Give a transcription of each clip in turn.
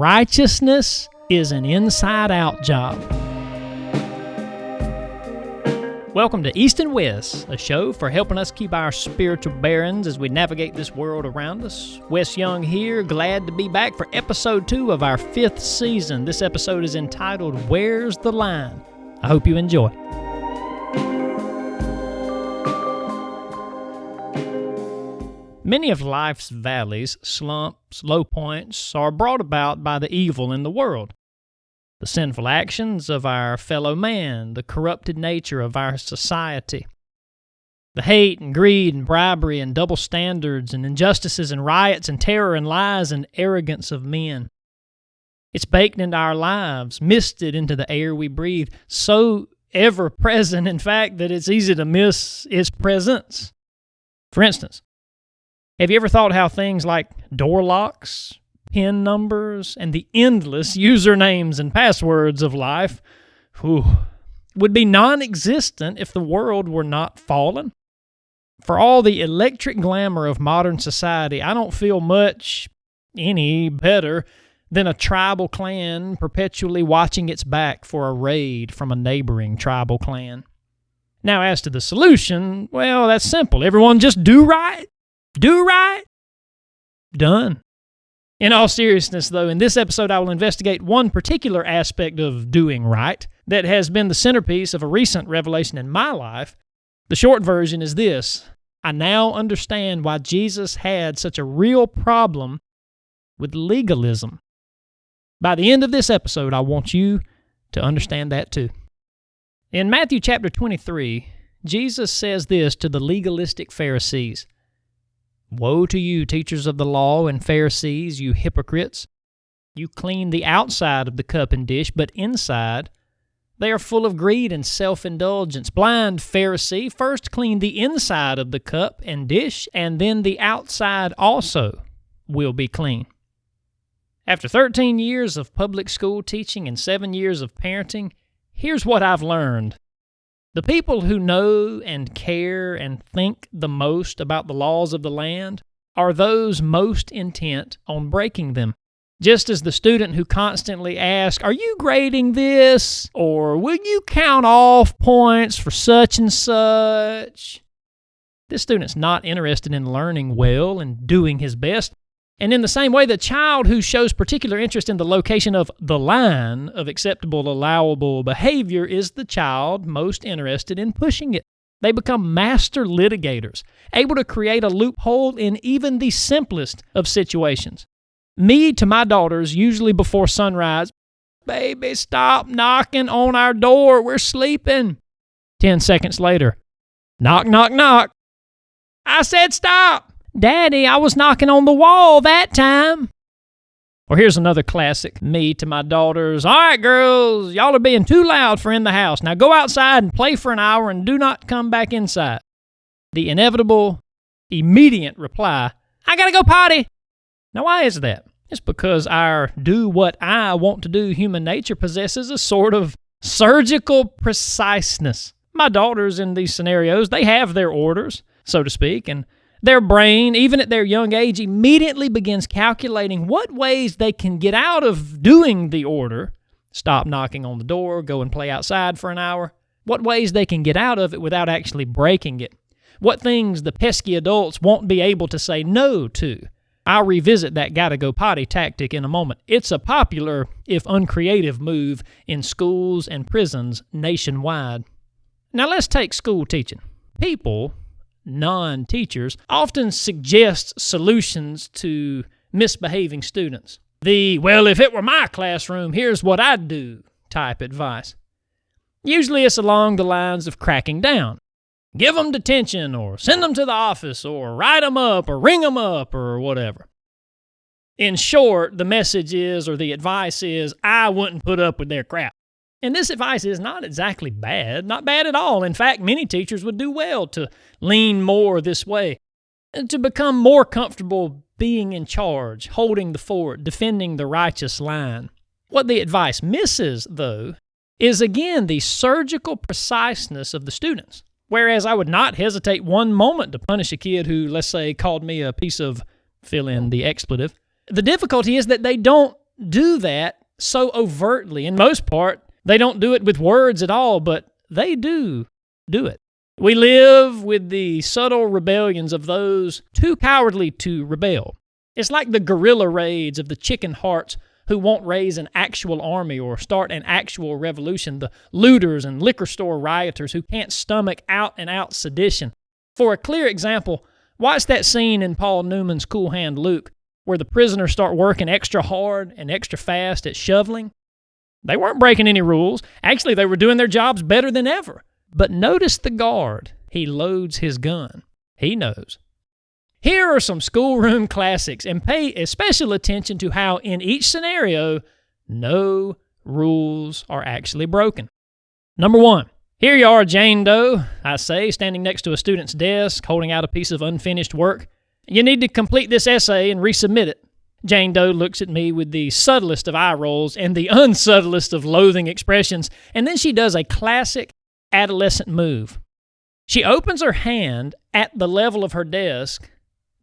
righteousness is an inside-out job. Welcome to East and West, a show for helping us keep our spiritual bearings as we navigate this world around us. Wes Young here, glad to be back for episode 2 of our 5th season. This episode is entitled, Where's the Line? I hope you enjoy. Many of life's valleys, slumps, low points are brought about by the evil in the world. The sinful actions of our fellow man, the corrupted nature of our society, the hate and greed and bribery and double standards and injustices and riots and terror and lies and arrogance of men. It's baked into our lives, misted into the air we breathe, so ever-present, in fact, that it's easy to miss its presence. For instance, have you ever thought how things like door locks, PIN numbers, and the endless usernames and passwords of life would be non-existent if the world were not fallen? For all the electric glamour of modern society, I don't feel much any better than a tribal clan perpetually watching its back for a raid from a neighboring tribal clan. Now, as to the solution, well, that's simple. Everyone just do right. Do right. Done. In all seriousness, though, in this episode I will investigate one particular aspect of doing right that has been the centerpiece of a recent revelation in my life. The short version is this: I now understand why Jesus had such a real problem with legalism. By the end of this episode, I want you to understand that too. In Matthew chapter 23, Jesus says this to the legalistic Pharisees: Woe to you, teachers of the law and Pharisees, you hypocrites! You clean the outside of the cup and dish, but inside they are full of greed and self-indulgence. Blind Pharisee, first clean the inside of the cup and dish, and then the outside also will be clean. After 13 years of public school teaching and 7 years of parenting, here's what I've learned. The people who know and care and think the most about the laws of the land are those most intent on breaking them. Just as the student who constantly asks, "Are you grading this?" or "Will you count off points for such and such?" This student's not interested in learning well and doing his best. And in the same way, the child who shows particular interest in the location of the line of acceptable, allowable behavior is the child most interested in pushing it. They become master litigators, able to create a loophole in even the simplest of situations. Me to my daughters, usually before sunrise, "Baby, stop knocking on our door, we're sleeping." 10 seconds later, knock, knock, knock. "I said stop." "Daddy, I was knocking on the wall that time." Or here's another classic. Me to my daughters, "All right, girls, y'all are being too loud for in the house. Now go outside and play for an hour and do not come back inside." The inevitable, immediate reply, "I gotta go potty." Now why is that? It's because our do what I want to do human nature possesses a sort of surgical preciseness. My daughters in these scenarios, they have their orders, so to speak, and their brain, even at their young age, immediately begins calculating what ways they can get out of doing the order. Stop knocking on the door, go and play outside for an hour. What ways they can get out of it without actually breaking it. What things the pesky adults won't be able to say no to. I'll revisit that gotta go potty tactic in a moment. It's a popular, if uncreative, move in schools and prisons nationwide. Now let's take school teaching. People, non-teachers, often suggest solutions to misbehaving students. The, "well, if it were my classroom, here's what I'd do" type advice. Usually it's along the lines of cracking down. Give them detention, or send them to the office, or write them up, or ring them up, or whatever. In short, the message is, or the advice is, I wouldn't put up with their crap. And this advice is not exactly bad, not bad at all. In fact, many teachers would do well to lean more this way, to become more comfortable being in charge, holding the fort, defending the righteous line. What the advice misses, though, is again the surgical preciseness of the students. Whereas I would not hesitate one moment to punish a kid who, let's say, called me a piece of, fill in the expletive. The difficulty is that they don't do that so overtly. In most part, they don't do it with words at all, but they do it. We live with the subtle rebellions of those too cowardly to rebel. It's like the guerrilla raids of the chicken hearts who won't raise an actual army or start an actual revolution, the looters and liquor store rioters who can't stomach out-and-out sedition. For a clear example, watch that scene in Paul Newman's Cool Hand Luke, where the prisoners start working extra hard and extra fast at shoveling. They weren't breaking any rules. Actually, they were doing their jobs better than ever. But notice the guard. He loads his gun. He knows. Here are some schoolroom classics, and pay special attention to how in each scenario, no rules are actually broken. Number 1. Here you are, Jane Doe, I say, standing next to a student's desk, holding out a piece of unfinished work. You need to complete this essay and resubmit it. Jane Doe looks at me with the subtlest of eye rolls and the unsubtlest of loathing expressions, and then she does a classic adolescent move. She opens her hand at the level of her desk,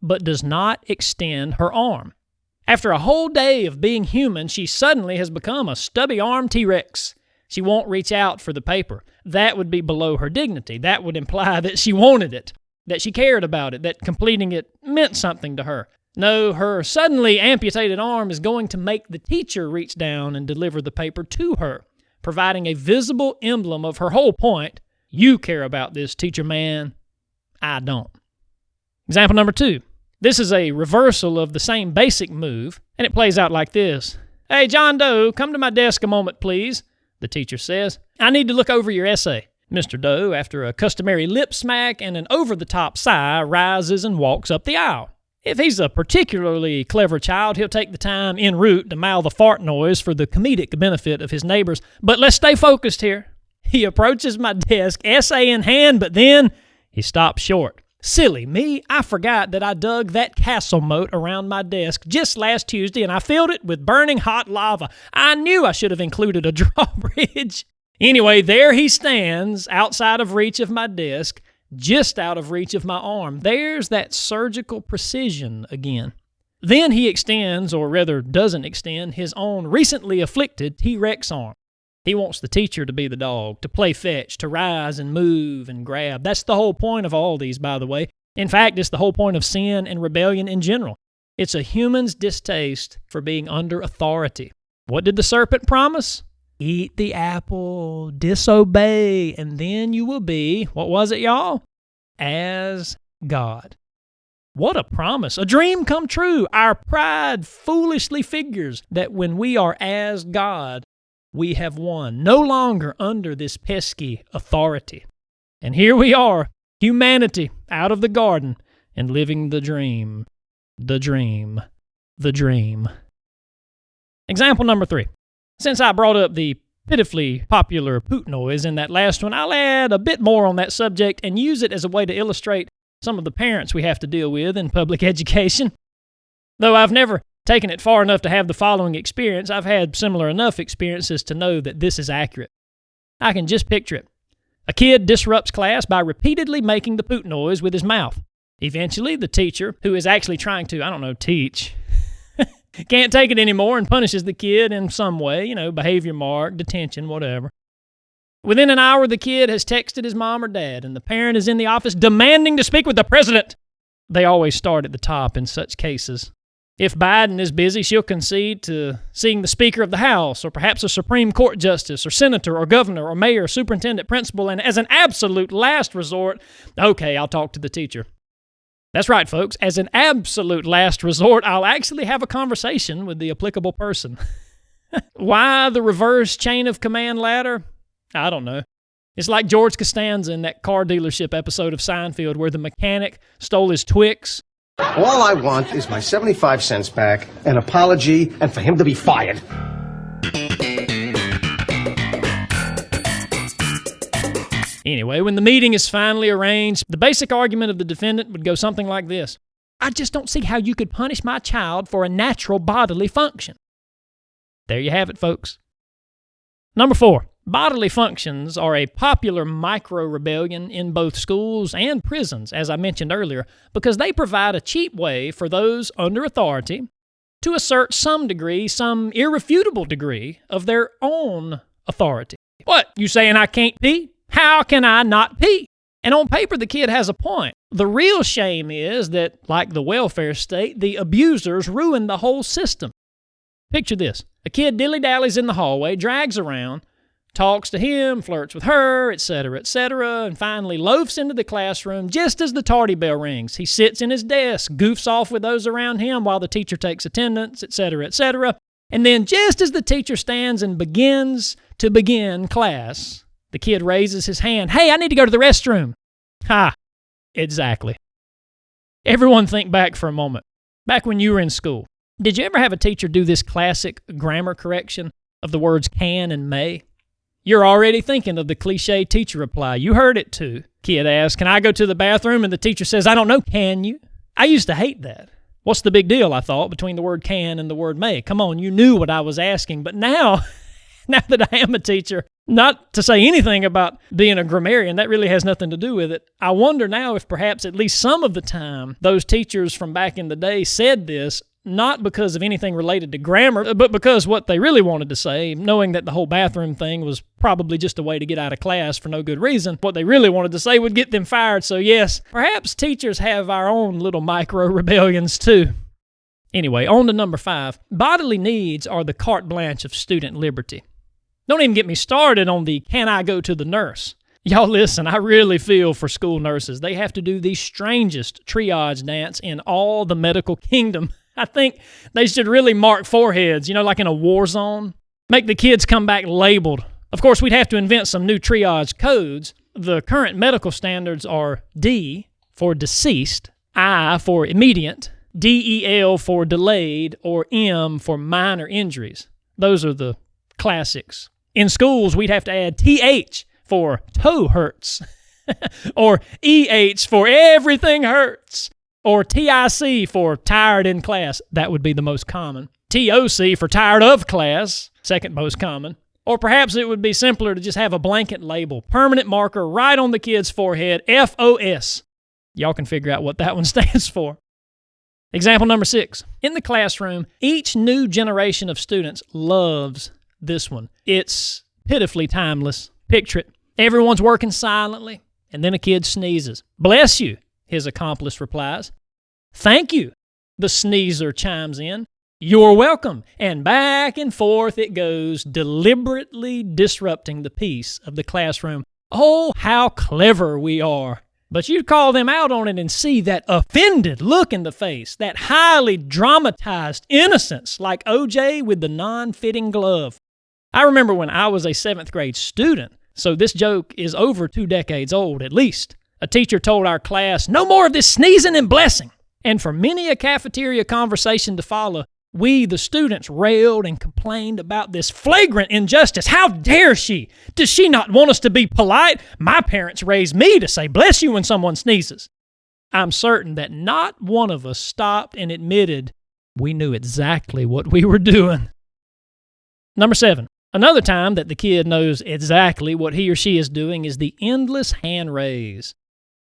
but does not extend her arm. After a whole day of being human, she suddenly has become a stubby-armed T-Rex. She won't reach out for the paper. That would be below her dignity. That would imply that she wanted it, that she cared about it, that completing it meant something to her. No, her suddenly amputated arm is going to make the teacher reach down and deliver the paper to her, providing a visible emblem of her whole point. You care about this, teacher man. I don't. Example number 2. This is a reversal of the same basic move, and it plays out like this. Hey, John Doe, come to my desk a moment, please, the teacher says. I need to look over your essay. Mr. Doe, after a customary lip smack and an over-the-top sigh, rises and walks up the aisle. If he's a particularly clever child, he'll take the time en route to mouth a fart noise for the comedic benefit of his neighbors. But let's stay focused here. He approaches my desk, essay in hand, but then he stops short. Silly me, I forgot that I dug that castle moat around my desk just last Tuesday, and I filled it with burning hot lava. I knew I should have included a drawbridge. Anyway, there he stands, outside of reach of my desk, just out of reach of my arm. There's that surgical precision again. Then he extends, or rather doesn't extend, his own recently afflicted T-Rex arm. He wants the teacher to be the dog, to play fetch, to rise and move and grab. That's the whole point of all these, by the way. In fact, it's the whole point of sin and rebellion in general. It's a human's distaste for being under authority. What did the serpent promise? Eat the apple, disobey, and then you will be, what was it, y'all? As God. What a promise, a dream come true. Our pride foolishly figures that when we are as God, we have won, no longer under this pesky authority. And here we are, humanity, out of the garden and living the dream, the dream, the dream. Example number 3. Since I brought up the pitifully popular poot noise in that last one, I'll add a bit more on that subject and use it as a way to illustrate some of the parents we have to deal with in public education. Though I've never taken it far enough to have the following experience, I've had similar enough experiences to know that this is accurate. I can just picture it. A kid disrupts class by repeatedly making the poot noise with his mouth. Eventually, the teacher, who is actually trying to, teach, can't take it anymore and punishes the kid in some way, behavior mark, detention, whatever. Within an hour, the kid has texted his mom or dad, and the parent is in the office demanding to speak with the president. They always start at the top in such cases. If Biden is busy, she'll concede to seeing the Speaker of the House, or perhaps a Supreme Court justice, or senator, or governor, or mayor, superintendent, principal, and as an absolute last resort, okay, I'll talk to the teacher. That's right, folks. As an absolute last resort, I'll actually have a conversation with the applicable person. Why the reverse chain of command ladder? I don't know. It's like George Costanza in that car dealership episode of Seinfeld where the mechanic stole his Twix. All I want is my 75 cents back, an apology, and for him to be fired. Anyway, when the meeting is finally arranged, the basic argument of the defendant would go something like this. I just don't see how you could punish my child for a natural bodily function. There you have it, folks. Number 4. Bodily functions are a popular micro-rebellion in both schools and prisons, as I mentioned earlier, because they provide a cheap way for those under authority, to assert some degree, some irrefutable degree of their own authority. What, you saying I can't pee? How can I not pee? And on paper, the kid has a point. The real shame is that, like the welfare state, the abusers ruin the whole system. Picture this. A kid dilly-dallies in the hallway, drags around, talks to him, flirts with her, etc., and finally loafs into the classroom just as the tardy bell rings. He sits in his desk, goofs off with those around him while the teacher takes attendance, etc., and then just as the teacher stands and begins to begin class, the kid raises his hand. Hey, I need to go to the restroom. Ha! Exactly. Everyone think back for a moment. Back when you were in school, did you ever have a teacher do this classic grammar correction of the words can and may? You're already thinking of the cliche teacher reply. You heard it too. Kid asks, can I go to the bathroom? And the teacher says, I don't know, can you? I used to hate that. What's the big deal, I thought, between the word can and the word may? Come on, you knew what I was asking. But now that I am a teacher, not to say anything about being a grammarian, that really has nothing to do with it. I wonder now if perhaps at least some of the time those teachers from back in the day said this, not because of anything related to grammar, but because what they really wanted to say, knowing that the whole bathroom thing was probably just a way to get out of class for no good reason, what they really wanted to say would get them fired. So yes, perhaps teachers have our own little micro-rebellions too. Anyway, on to number 5. Bodily needs are the carte blanche of student liberty. Don't even get me started on the can I go to the nurse. Y'all listen, I really feel for school nurses. They have to do the strangest triage dance in all the medical kingdom. I think they should really mark foreheads, like in a war zone. Make the kids come back labeled. Of course, we'd have to invent some new triage codes. The current medical standards are D for deceased, I for immediate, DEL for delayed, or M for minor injuries. Those are the classics. In schools, we'd have to add TH for toe hurts, or EH for everything hurts, or TIC for tired in class. That would be the most common. TOC for tired of class, second most common. Or perhaps it would be simpler to just have a blanket label, permanent marker right on the kid's forehead, FOS. Y'all can figure out what that one stands for. Example number 6. In the classroom, each new generation of students loves this one. It's pitifully timeless. Picture it. Everyone's working silently, and then a kid sneezes. Bless you, his accomplice replies. Thank you, the sneezer chimes in. You're welcome. And back and forth it goes, deliberately disrupting the peace of the classroom. Oh, how clever we are. But you'd call them out on it and see that offended look in the face, that highly dramatized innocence like OJ with the non-fitting glove. I remember when I was a 7th grade student, so this joke is over 2 decades old at least. A teacher told our class, no more of this sneezing and blessing. And for many a cafeteria conversation to follow, we, the students, railed and complained about this flagrant injustice. How dare she? Does she not want us to be polite? My parents raised me to say bless you when someone sneezes. I'm certain that not one of us stopped and admitted we knew exactly what we were doing. Number 7. Another time that the kid knows exactly what he or she is doing is the endless hand raise.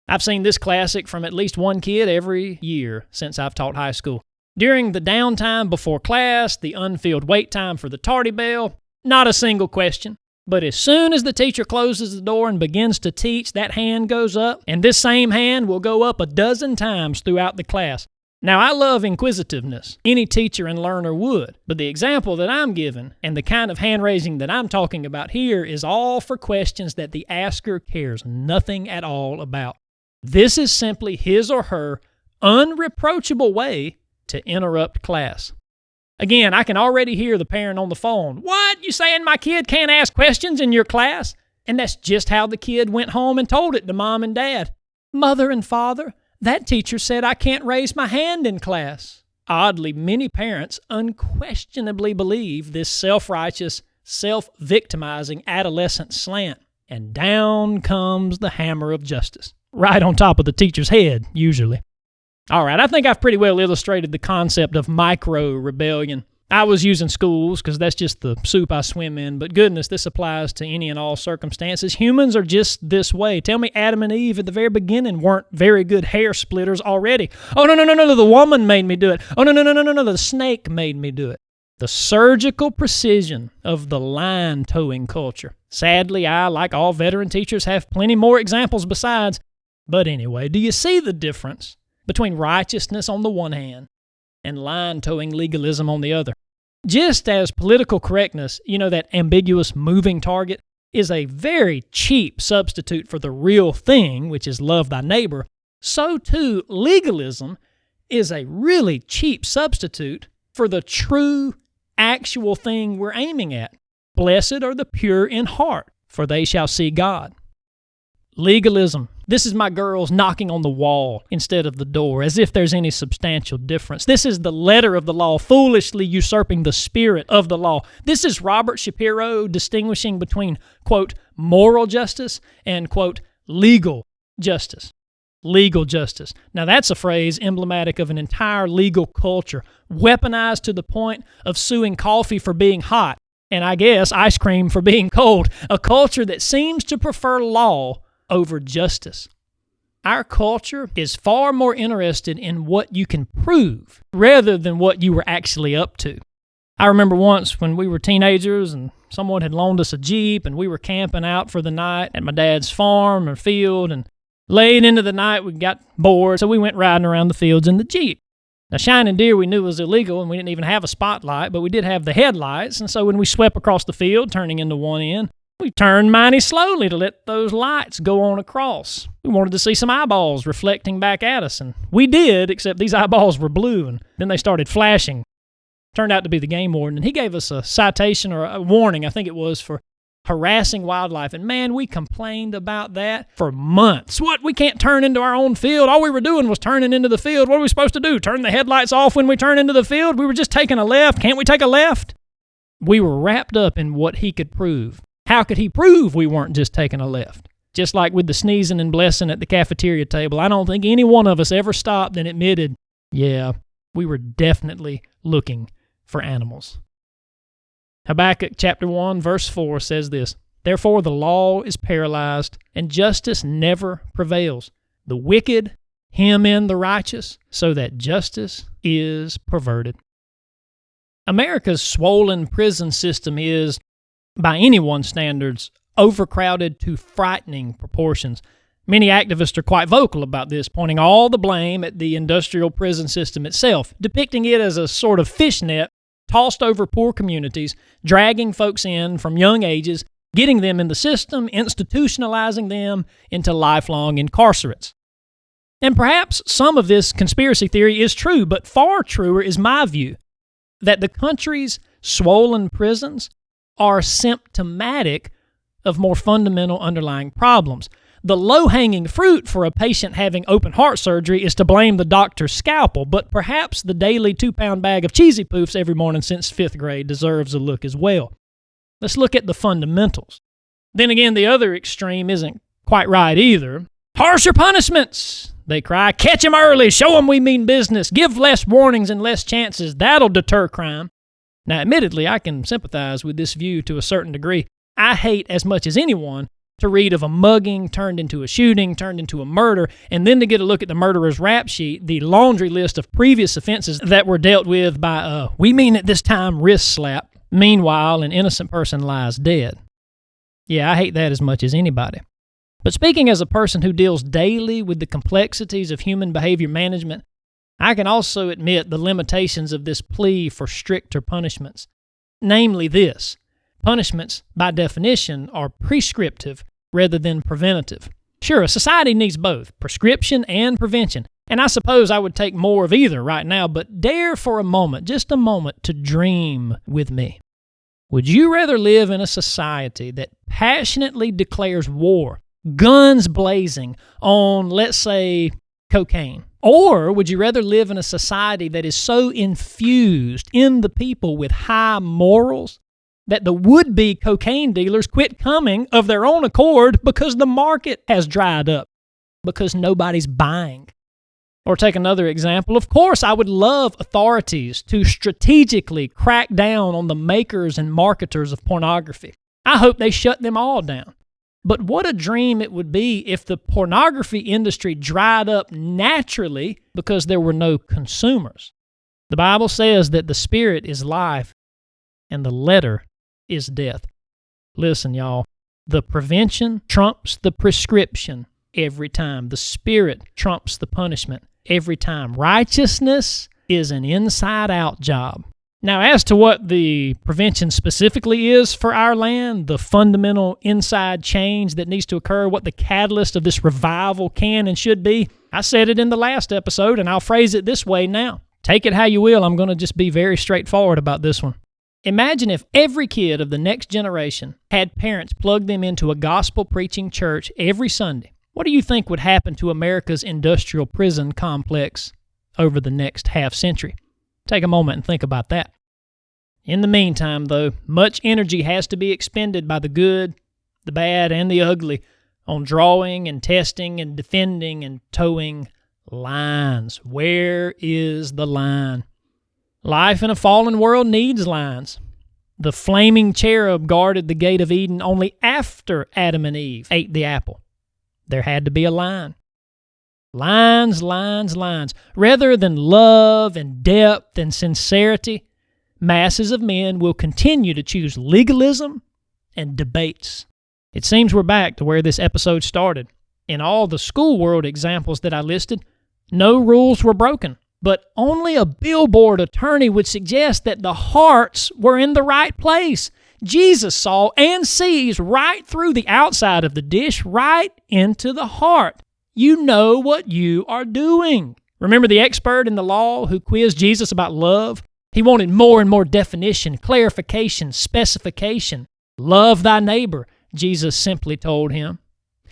I've seen this classic from at least one kid every year since I've taught high school. During the downtime before class, the unfilled wait time for the tardy bell, not a single question. But as soon as the teacher closes the door and begins to teach, that hand goes up, and this same hand will go up a dozen times throughout the class. Now, I love inquisitiveness. Any teacher and learner would. But the example that I'm giving and the kind of hand-raising that I'm talking about here is all for questions that the asker cares nothing at all about. This is simply his or her unreproachable way to interrupt class. Again, I can already hear the parent on the phone. What? You saying my kid can't ask questions in your class? And that's just how the kid went home and told it to mom and dad. Mother and father, that teacher said I can't raise my hand in class. Oddly, many parents unquestionably believe this self-righteous, self-victimizing adolescent slant. And down comes the hammer of justice. Right on top of the teacher's head, usually. All right, I think I've pretty well illustrated the concept of micro-rebellion. I was using schools because that's just the soup I swim in, but goodness, this applies to any and all circumstances. Humans are just this way. Tell me Adam and Eve at the very beginning weren't very good hair splitters already. Oh, no, the woman made me do it. Oh, no, the snake made me do it. The surgical precision of the line towing culture. Sadly, I, like all veteran teachers, have plenty more examples besides. But anyway, do you see the difference between righteousness on the one hand and line towing legalism on the other? Just as political correctness, that ambiguous moving target, is a very cheap substitute for the real thing, which is love thy neighbor, so too legalism is a really cheap substitute for the true, actual thing we're aiming at. Blessed are the pure in heart, for they shall see God. Legalism. This is my girls knocking on the wall instead of the door, as if there's any substantial difference. This is the letter of the law foolishly usurping the spirit of the law. This is Robert Shapiro distinguishing between, quote, moral justice and, quote, legal justice. Legal justice. Now that's a phrase emblematic of an entire legal culture, weaponized to the point of suing coffee for being hot, and I guess ice cream for being cold. A culture that seems to prefer law over justice. Our culture is far more interested in what you can prove rather than what you were actually up to. I remember once when we were teenagers and someone had loaned us a Jeep and we were camping out for the night at my dad's farm or field, and late into the night we got bored, so we went riding around the fields in the Jeep. Now, shining deer we knew was illegal, and we didn't even have a spotlight, but we did have the headlights, and so when we swept across the field, turning into one end, we turned mighty slowly to let those lights go on across. We wanted to see some eyeballs reflecting back at us, and we did, except these eyeballs were blue, and then they started flashing. Turned out to be the game warden, and he gave us a citation or a warning, I think it was, for harassing wildlife. And man, we complained about that for months. What, we can't turn into our own field? All we were doing was turning into the field. What are we supposed to do? Turn the headlights off when we turn into the field? We were just taking a left. Can't we take a left? We were wrapped up in what he could prove. How could he prove we weren't just taking a left? Just like with the sneezing and blessing at the cafeteria table, I don't think any one of us ever stopped and admitted, yeah, we were definitely looking for animals. Habakkuk chapter 1, verse 4 says this, "Therefore the law is paralyzed, and justice never prevails. The wicked hem in the righteous, so that justice is perverted." America's swollen prison system is, by anyone's standards, overcrowded to frightening proportions. Many activists are quite vocal about this, pointing all the blame at the industrial prison system itself, depicting it as a sort of fishnet tossed over poor communities, dragging folks in from young ages, getting them in the system, institutionalizing them into lifelong incarcerates. And perhaps some of this conspiracy theory is true, but far truer is my view that the country's swollen prisons are symptomatic of more fundamental underlying problems. The low-hanging fruit for a patient having open heart surgery is to blame the doctor's scalpel, but perhaps the daily 2-pound bag of Cheesy Poofs every morning since 5th grade deserves a look as well. Let's look at the fundamentals. Then again, the other extreme isn't quite right either. Harsher punishments, they cry. Catch 'em early, show 'em we mean business, give less warnings and less chances, that'll deter crime. Now, admittedly, I can sympathize with this view to a certain degree. I hate as much as anyone to read of a mugging turned into a shooting, turned into a murder, and then to get a look at the murderer's rap sheet, the laundry list of previous offenses that were dealt with by we mean it this time, wrist slap. Meanwhile, an innocent person lies dead. Yeah, I hate that as much as anybody. But speaking as a person who deals daily with the complexities of human behavior management, I can also admit the limitations of this plea for stricter punishments. Namely this: punishments, by definition, are prescriptive rather than preventative. Sure, a society needs both prescription and prevention, and I suppose I would take more of either right now, but dare for a moment, just a moment, to dream with me. Would you rather live in a society that passionately declares war, guns blazing, on, let's say, cocaine? Or would you rather live in a society that is so infused in the people with high morals that the would-be cocaine dealers quit coming of their own accord because the market has dried up, because nobody's buying? Or take another example. Of course, I would love authorities to strategically crack down on the makers and marketers of pornography. I hope they shut them all down. But what a dream it would be if the pornography industry dried up naturally because there were no consumers. The Bible says that the spirit is life and the letter is death. Listen, y'all, the prevention trumps the prescription every time. The spirit trumps the punishment every time. Righteousness is an inside-out job. Now, as to what the prevention specifically is for our land, the fundamental inside change that needs to occur, what the catalyst of this revival can and should be, I said it in the last episode, and I'll phrase it this way now. Take it how you will. I'm going to just be very straightforward about this one. Imagine if every kid of the next generation had parents plug them into a gospel-preaching church every Sunday. What do you think would happen to America's industrial prison complex over the next half century? Take a moment and think about that. In the meantime, though, much energy has to be expended by the good, the bad, and the ugly on drawing and testing and defending and towing lines. Where is the line? Life in a fallen world needs lines. The flaming cherub guarded the gate of Eden only after Adam and Eve ate the apple. There had to be a line. Lines, lines, lines. Rather than love and depth and sincerity, masses of men will continue to choose legalism and debates. It seems we're back to where this episode started. In all the school world examples that I listed, no rules were broken, but only a billboard attorney would suggest that the hearts were in the right place. Jesus saw and sees right through the outside of the dish, right into the heart. You know what you are doing. Remember the expert in the law who quizzed Jesus about love? He wanted more and more definition, clarification, specification. Love thy neighbor, Jesus simply told him.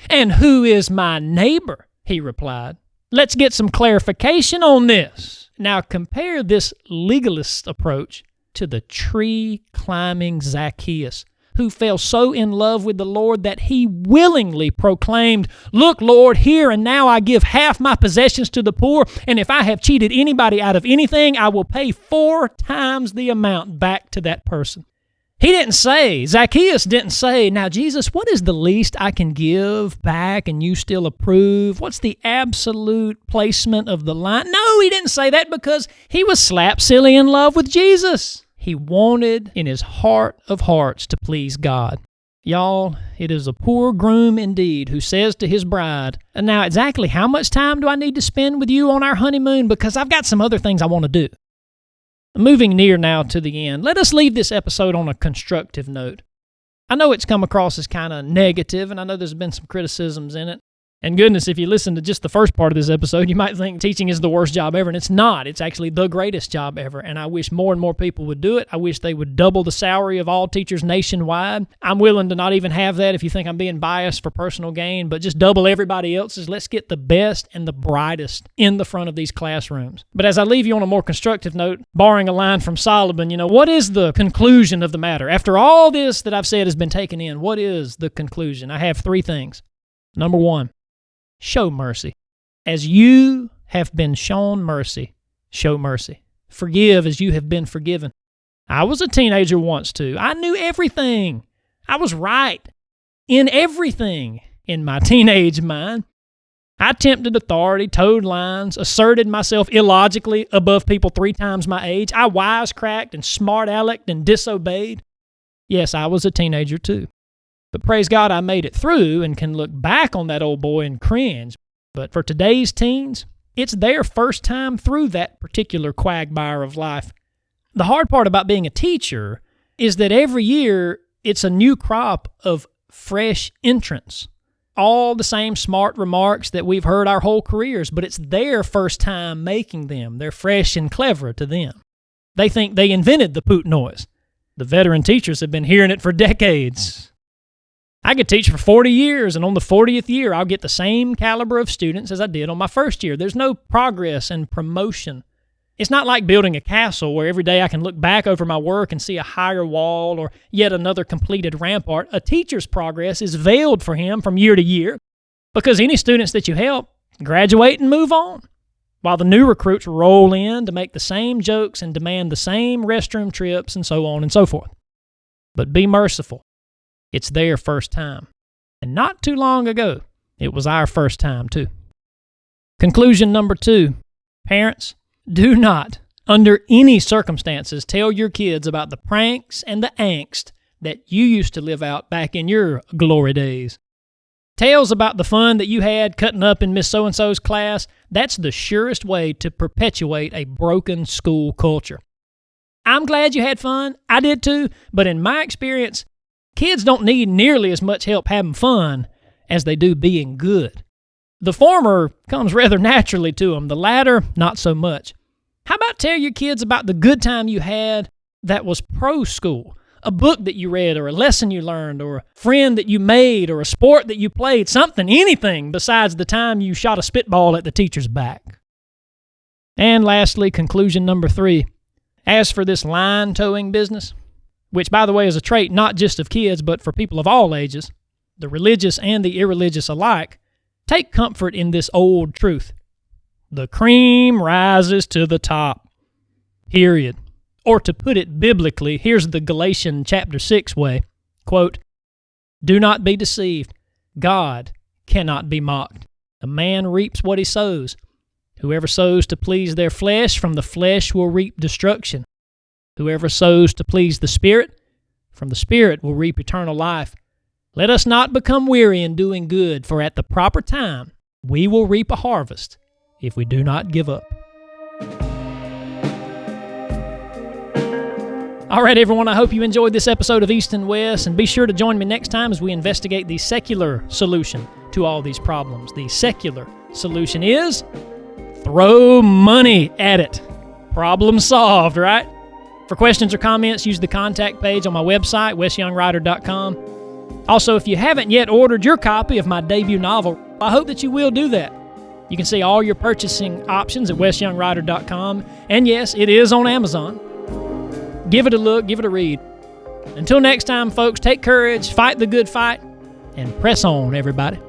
And who is my neighbor? He replied. Let's get some clarification on this. Now compare this legalist approach to the tree-climbing Zacchaeus, who fell so in love with the Lord that he willingly proclaimed, "Look, Lord, here and now I give half my possessions to the poor, and if I have cheated anybody out of anything, I will pay 4 times the amount back to that person." Zacchaeus didn't say, "Now, Jesus, what is the least I can give back and you still approve? What's the absolute placement of the line?" No, he didn't say that because he was slap silly in love with Jesus. He wanted in his heart of hearts to please God. Y'all, it is a poor groom indeed who says to his bride, "Now, exactly how much time do I need to spend with you on our honeymoon? Because I've got some other things I want to do." Moving near now to the end, let us leave this episode on a constructive note. I know it's come across as kind of negative, and I know there's been some criticisms in it. And goodness, if you listen to just the first part of this episode, you might think teaching is the worst job ever, and it's not. It's actually the greatest job ever, and I wish more and more people would do it. I wish they would double the salary of all teachers nationwide. I'm willing to not even have that if you think I'm being biased for personal gain, but just double everybody else's. Let's get the best and the brightest in the front of these classrooms. But as I leave you on a more constructive note, borrowing a line from Solomon, what is the conclusion of the matter? After all this that I've said has been taken in, what is the conclusion? I have 3 things. Number 1. Show mercy. As you have been shown mercy, show mercy. Forgive as you have been forgiven. I was a teenager once too. I knew everything. I was right in everything in my teenage mind. I tempted authority, towed lines, asserted myself illogically above people 3 times my age. I wisecracked and smart-alecked and disobeyed. Yes, I was a teenager too. But praise God, I made it through and can look back on that old boy and cringe. But for today's teens, it's their first time through that particular quagmire of life. The hard part about being a teacher is that every year it's a new crop of fresh entrants. All the same smart remarks that we've heard our whole careers, but it's their first time making them. They're fresh and clever to them. They think they invented the poot noise. The veteran teachers have been hearing it for decades. I could teach for 40 years, and on the 40th year, I'll get the same caliber of students as I did on my first year. There's no progress and promotion. It's not like building a castle where every day I can look back over my work and see a higher wall or yet another completed rampart. A teacher's progress is veiled for him from year to year because any students that you help graduate and move on. while the new recruits roll in to make the same jokes and demand the same restroom trips and so on and so forth. But be merciful. It's their first time. And not too long ago, it was our first time too. Conclusion number 2. Parents, do not, under any circumstances, tell your kids about the pranks and the angst that you used to live out back in your glory days. Tales about the fun that you had cutting up in Miss So-and-so's class, that's the surest way to perpetuate a broken school culture. I'm glad you had fun. I did too. But in my experience, kids don't need nearly as much help having fun as they do being good. The former comes rather naturally to them. The latter, not so much. How about tell your kids about the good time you had that was pro-school? A book that you read, or a lesson you learned, or a friend that you made, or a sport that you played, something, anything besides the time you shot a spitball at the teacher's back. And lastly, conclusion number 3. As for this line towing business, which by the way is a trait not just of kids but for people of all ages, the religious and the irreligious alike, take comfort in this old truth. The cream rises to the top. Period. Or to put it biblically, here's the Galatians chapter 6 way, quote, "Do not be deceived. God cannot be mocked. A man reaps what he sows. Whoever sows to please their flesh, from the flesh will reap destruction. Whoever sows to please the Spirit, from the Spirit will reap eternal life. Let us not become weary in doing good, for at the proper time we will reap a harvest if we do not give up." All right, everyone, I hope you enjoyed this episode of East and West, and be sure to join me next time as we investigate the secular solution to all these problems. The secular solution is throw money at it. Problem solved, right? For questions or comments, use the contact page on my website, wesyoungwriter.com. Also, if you haven't yet ordered your copy of my debut novel, I hope that you will do that. You can see all your purchasing options at wesyoungwriter.com, and yes, it is on Amazon. Give it a look, give it a read. Until next time, folks, take courage, fight the good fight, and press on, everybody.